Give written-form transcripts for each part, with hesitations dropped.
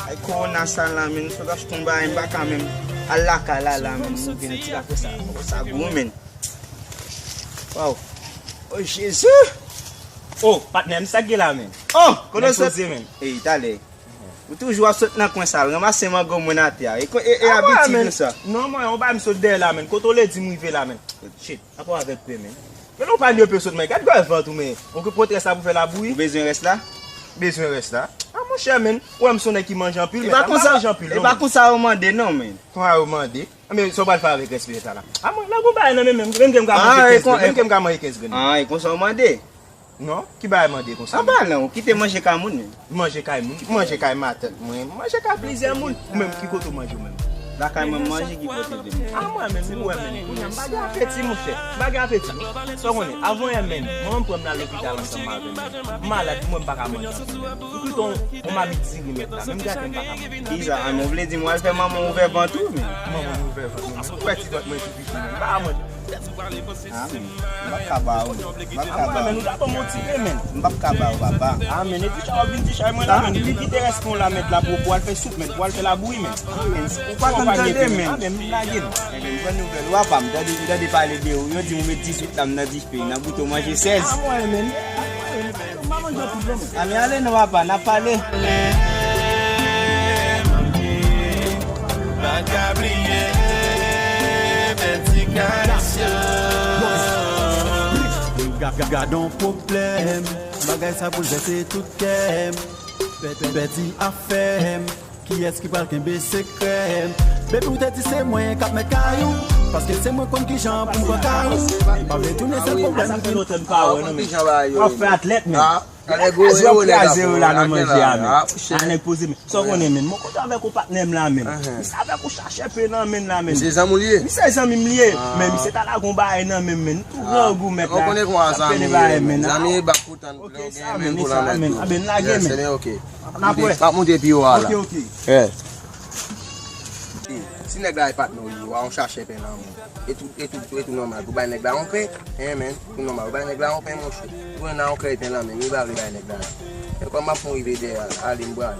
Ay corona san la men, so gash tomba en baka men. Alaka la men, nou vin ti la fe sa gwo men. Wow. Oh Jésus. Oh, partner, ça qui là men. Oh, kono Sa sa men. Eh, dale. Ou toujou a sot nan kwen sa, ramase man go moun ate ya. E abiti de sa. Non, moi, on va me sauter de là men. Quand on le dit mou là men. Shit, après avec peu men. Mais non pas mieux personne mais quand quoi faire tout mais. On peut porter ça pour faire la bouillie. Ou bezwen reste la? Besoin reste là. Ah mon cher men, ou am sonne qui mange en pile. E ba kon sa, e ba kon sa ou mande non men. Kon a demandé. Mais ça va le faire avec respect ça là. Ah moi la go ba nan même même ka manger 15. Même ka manger 15 grenades. Ah, e kon sa ou mande. Non, qui va demander comme ça? Ah ba non, ki te manje ka moun men. Manger kay moun, manger kay matin. Manger kay plaisir moun. Même qui koto manger même. La ka men manje ki pote de. Ah moi même, ouais même. On a bagarre petit mon cher. Bagarre petit. Ça on est avant même. Moi on prend dans l'hôpital ensemble avec. Malade moi pas ka manger. Tout on m'a dit mettre même gars pas ka manger. Isa, an nou vle di mwa fe maman ouver bantou men. Maman ouvert. Petit doit moi tout. Pas moi. Ah men, mbap ka ba ou. Mbap ka ba Mais ou. nous pas motivé men. Mbap ka ba ou papa. Ah mais tu as vinn ti chay moi là men. Qui te reste qu'on la mettre là pour faire soupe men, pour faire la bouillie men. Ou pa kon tande men. Ah men la gen. Ebe, mwen nouvel wapam, dade pale de ou. Yo di mwen met 18 lam nan 10 pe, nan bouto manje 16. Ah moi men. Maman je tout bon. A mi ale nou wapa, na pale. Gardons problème, bagay ça bouleverser tout thème. Petit affaire, qui est-ce qui parle qu'un secret? Bébé ou t'es c'est moi qui me caillou, parce que c'est moi qui j'en pour me caillou. Pas veut tourner ce problème. Ça fait l'autre pas non mais. On On fait athlète men. allez go Zéro là dans manger men. On est posé men. Ça on est men. Mon côté avec au partenaire là men. Il savait qu'on chercher peu nan men là men. C'est ça mon lié. Mi se san mi mliye, men mi se ta la kon ba nan men, tout grand goût met On là. connaît quoi ça men. Zami ba koutan. OK, ça men, ça men. Ah ben la gen men. C'est OK. On a quoi? Pas monter puis là. OK. Eh. Si nèg la pas nou li, on cherche pe nan. Et tout normal. Pour ba nèg la on paie, men. Tout normal. Ba nèg la on paie mon chou. Pour na on créé là men, mi ba ri ba nèg la. Et comme ma fon rive de ali mbwa.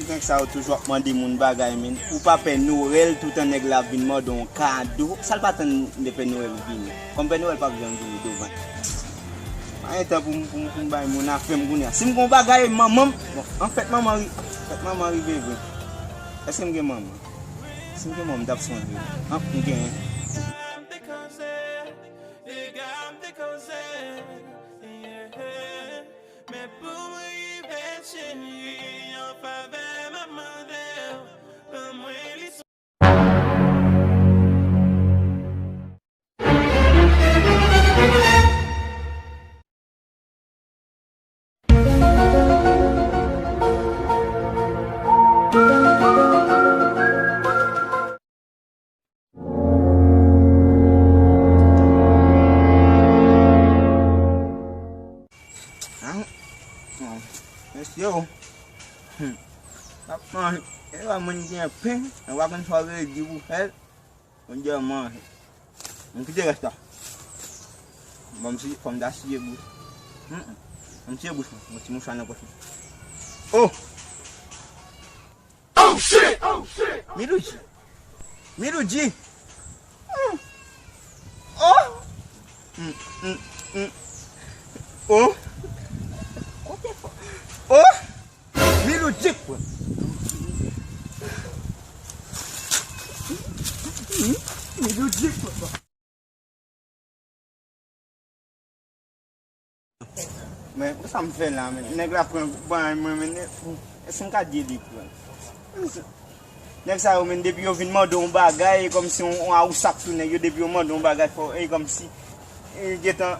Nen sa ou toujou mande moun bagay men. Ou pa pe Noël tout an nèg la vin modon cadeau. Sal pa tan de pe Noël vin. Comme pe Noël pa vjan vin devant. An etan pou bay moun afem gounya. Si m kon bagay maman, en fait maman rive vwe. Est-ce que m gen maman? Si m gen maman dap son vwe. An m gen. Yo. Man, ewa mwen gen pen, en wakan fawre di wou hel. On di man. On kite resta. Bon si fom da siye bouche. On siye bouche, on ti mou chana bouche. Oh. Oh shit. Miluji. Oh. Oh. Oh. Miluji. Mais ça me fait là, mais nèg la prend ban moi mais est-ce qu'on ka di li quoi. Nèg ça men depuis yo vinn mande on bagay comme si on a ou sac tout nèg yo depuis on mande on bagay for et comme si il est en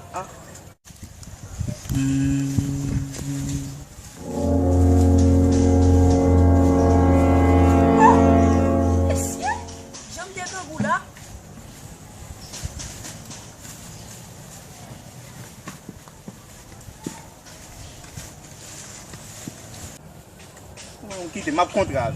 quitte m'a contrat.